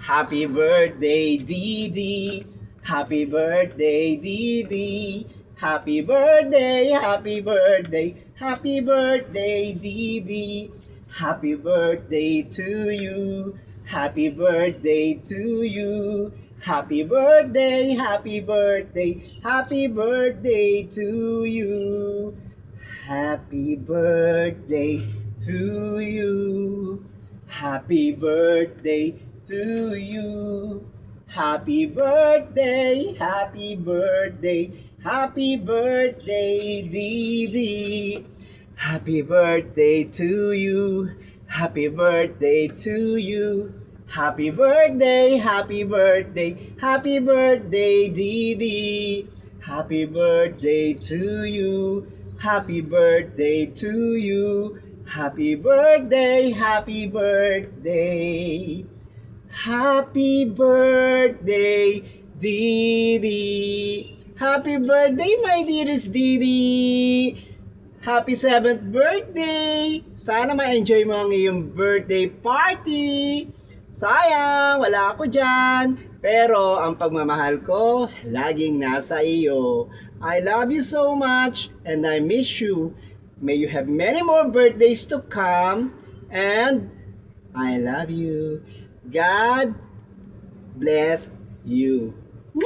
Happy birthday, Didi. Happy birthday, Didi. Happy birthday, happy birthday, happy birthday, Didi. Happy birthday to you. Happy birthday to you. Happy birthday, happy birthday, happy birthday to you. Happy birthday to you. Happy birthday to you. Happy birthday, happy birthday, happy birthday, Didi. Happy birthday to you. Happy birthday to you. Happy birthday, happy birthday, happy birthday, Didi. Happy birthday to you. Happy birthday to you. Happy birthday, happy birthday. Happy birthday, Didi. Happy birthday, my dearest Didi. Happy 7th birthday! Sana ma-enjoy mo ang iyong birthday party! Sayang, wala ako dyan. Pero ang pagmamahal ko, laging nasa iyo. I love you so much and I miss you. May you have many more birthdays to come. And I love you. God bless you. Woo!